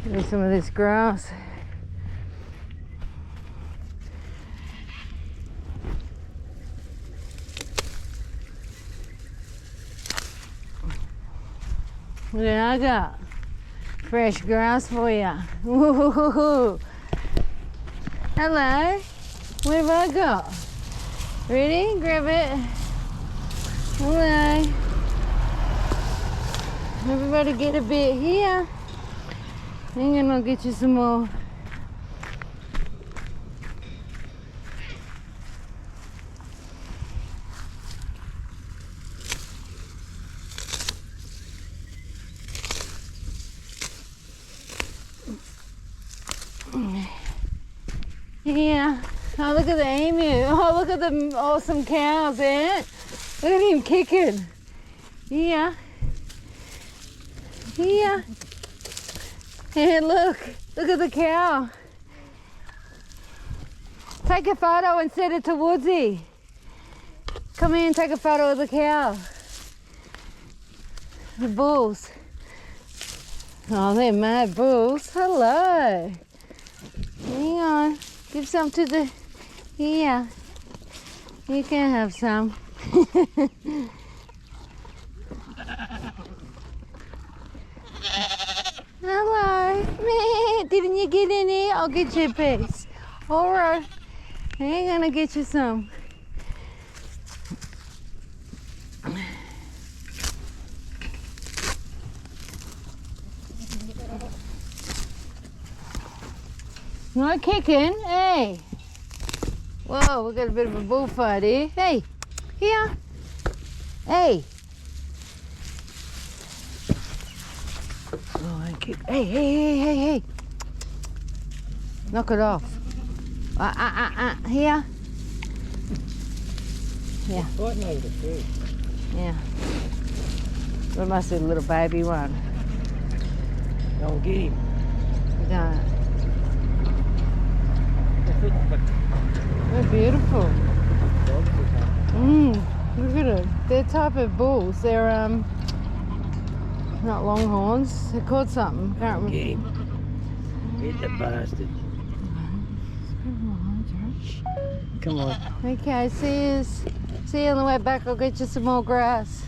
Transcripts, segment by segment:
There's some of this grass. What did I got? Fresh grass for you. Woo-hoo-hoo-hoo. Hello. What have I got? Ready? Grab it. Hello. Everybody get a bit here. I'm gonna get you some more. Yeah. Oh, look at the emu. Oh, look at the awesome cows, eh? Look at him kicking. Yeah. Yeah. And look at the cow. Take a photo and send it to Woodsy. Come in and take a photo of the cow. The bulls. Oh, they're mad bulls. Hello. Hang on. Give some to the... Yeah. You can have some. Hello. Didn't you get any? I'll get you a piece. All right. I ain't gonna get you some. No kicking. Hey. Whoa, we got a bit of a bullfight here. Hey. Here. Hey. Oh, I kick. Hey. Knock it off. Here. Yeah. Fighting over the food. Yeah. That must be a little baby one. Go and get him. We don't. They're beautiful. Look at it. They're type of bulls. They're not longhorns. They're called something. Can't remember. Get him. Get the bastard. Come on. Okay, see you on the way back. I'll get you some more grass.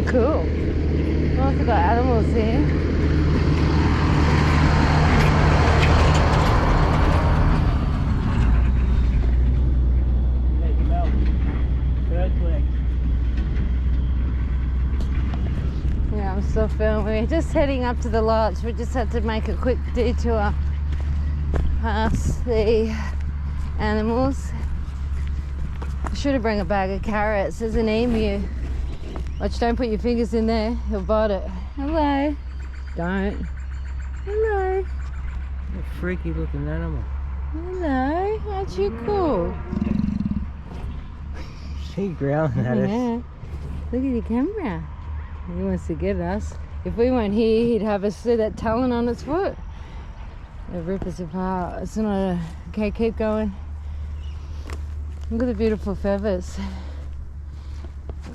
Cool. Lots of animals here. Yeah, I'm still filming. We're just heading up to the lodge. We just had to make a quick detour past the animals. I should have brought a bag of carrots. There's an emu. Watch, don't put your fingers in there. He'll bite it. Hello. Don't. Hello. A freaky looking animal. Hello. Aren't you cool? She growling at us. Yeah. Look at the camera. He wants to get us. If we weren't here, he'd have us see that talon on its foot. It'd rip us apart. It's not a... Okay, keep going. Look at the beautiful feathers.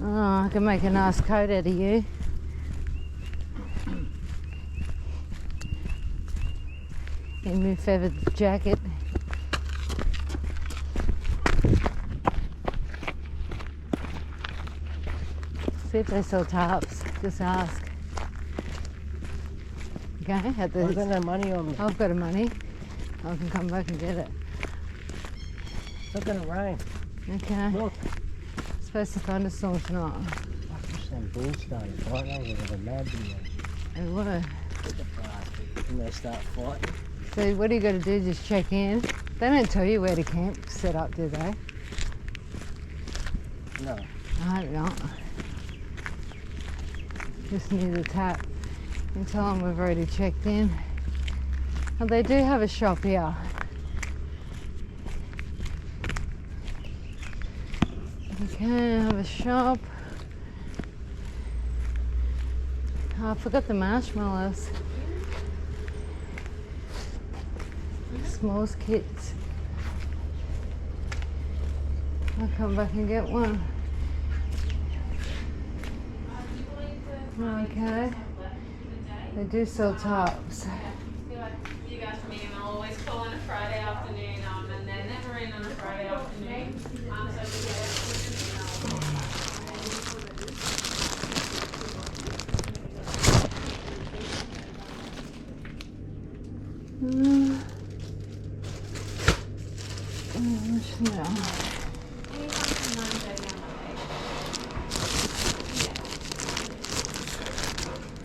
Oh, I can make a nice coat out of you. Emu feathered jacket. See if they sell tarps. Just ask. Okay, I've got no money on me. I've got a money. I can come back and get it. It's not going to rain. Okay. Look. It's supposed to thunderstorm tonight. I wish them bulls started fighting. I would have imagined that. They were. Get the bastard. And they start fighting. So what do you got to do? Just check in. They don't tell you where to camp set up, do they? No. I hope not. Just near the tap. You tell them we've already checked in. Oh, they do have a shop here. Okay, have a shop. Oh, I forgot the marshmallows. S'mores kits. I'll come back and get one. Okay. They do sell tops. You guys from email always call on a Friday afternoon, and they're never in on a Friday afternoon.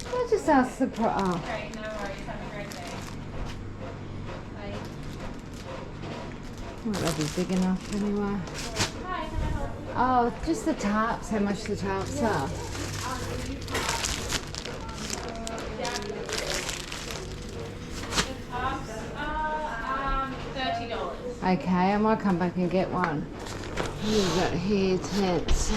I just asked the pro. Oh. Great, no worries. Have a great day. Bye. Might not be big enough anyway. Hi, can I help you? Oh, just the tarps. How much the tarps are? $30. Okay, I might come back and get one. We've got here tents.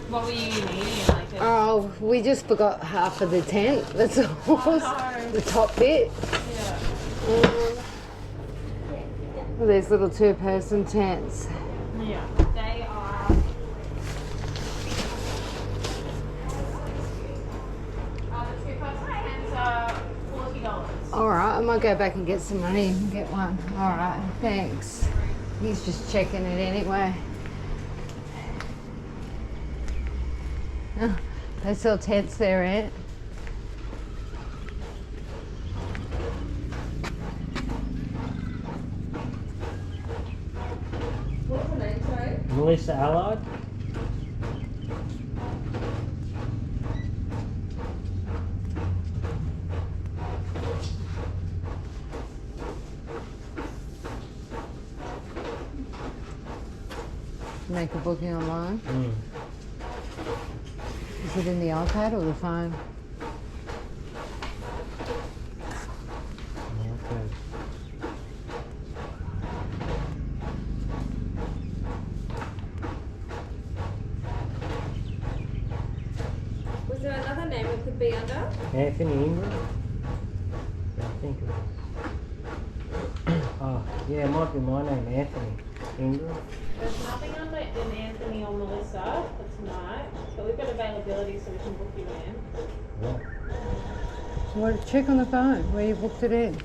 What were you needing? Like a Oh, we just forgot half of the tent. That's all. no. The top bit. Yeah. These little two-person tents. Yeah. They are. The two-person tents are $40. All right, I might go back and get some money and get one. All right, thanks. He's just checking it anyway. Oh, they sell tents there, Aunt. What's the name, sorry? Melissa Allard? Make a booking online. Mm. Is it in the iPad or the phone? Okay. Was there another name it could be under? Anthony Ingram? I think it was. Oh, yeah, it might be my name, Anthony Ingram. There's nothing under an Anthony or Melissa for tonight, but we've got availability so we can book you in. Yeah. What? Check on the phone where you booked it in.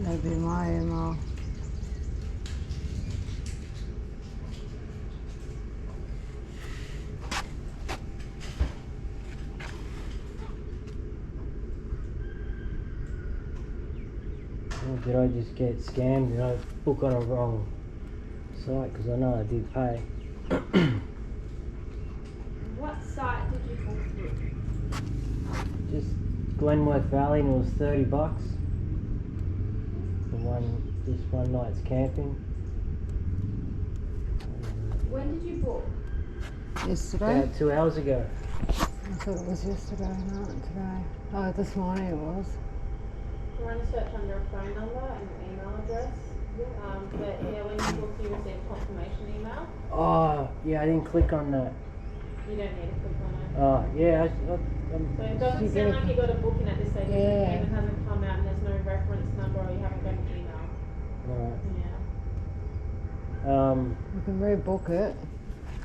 That'll be my email. Or did I just get scammed? Did I book on a wrong site? Because I know I did pay. What site did you book through? Just Glenworth Valley and it was $30. Just one night's camping. When did you book? Yesterday? About 2 hours ago. I thought it was yesterday, not today. Oh, this morning it was. You want to search under a phone number and an email address. But yeah, when you book, you receive a confirmation email. Oh, yeah, I didn't click on that. You don't need to click on it. Oh, yeah. So it doesn't sound like you got a booking at this stage. If the Yeah. payment hasn't come out and there's no reference number or you haven't got an email. Alright. Yeah. You can rebook it.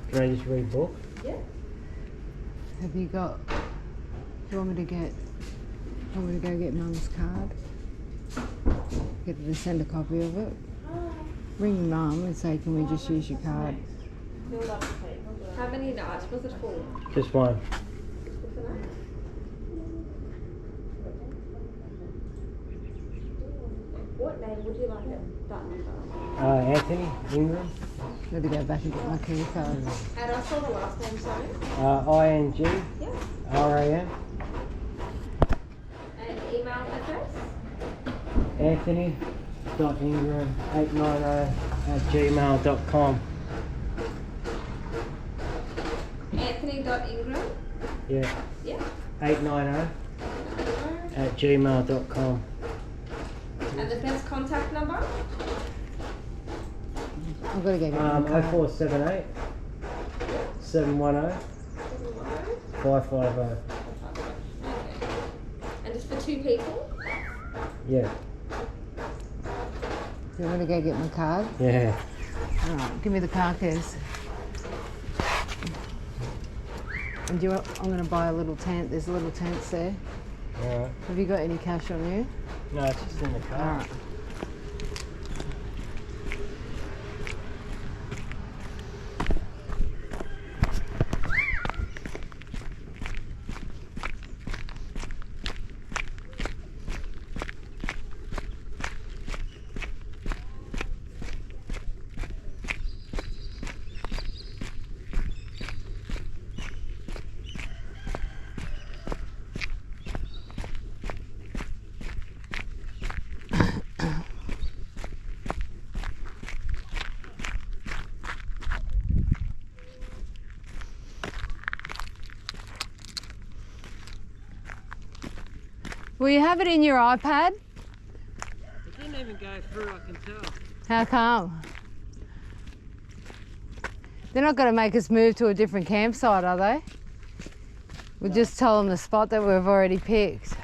Can I just rebook? Yeah. Have you got? Do you want me to go get Mum's card? Get her to send a copy of it. Ring Mum and say, can we just use your card? Filled up the paper. How many nights was it for? Just one. What's the name? What name would you like it? That number. Anthony Ingram. Gotta go back and get my key card. And I saw the last name, sorry. ING Yeah. RAM And email address? Anthony.ingram890@gmail.com. Anthony.ingram? Yeah. Yeah. 890@gmail.com. And the best contact number? I've got to go get my card. 0478 710 550. And just for 2 people? Yeah. Do you want to go get my card? Yeah. Alright, give me the car keys. And do you want, I'm going to buy a little tent. There's little tents there. Alright. Have you got any cash on you? No, it's just in the car. Alright. Will you have it in your iPad? It didn't even go through, I can tell. How come? They're not going to make us move to a different campsite, are they? We'll just tell them the spot that we've already picked.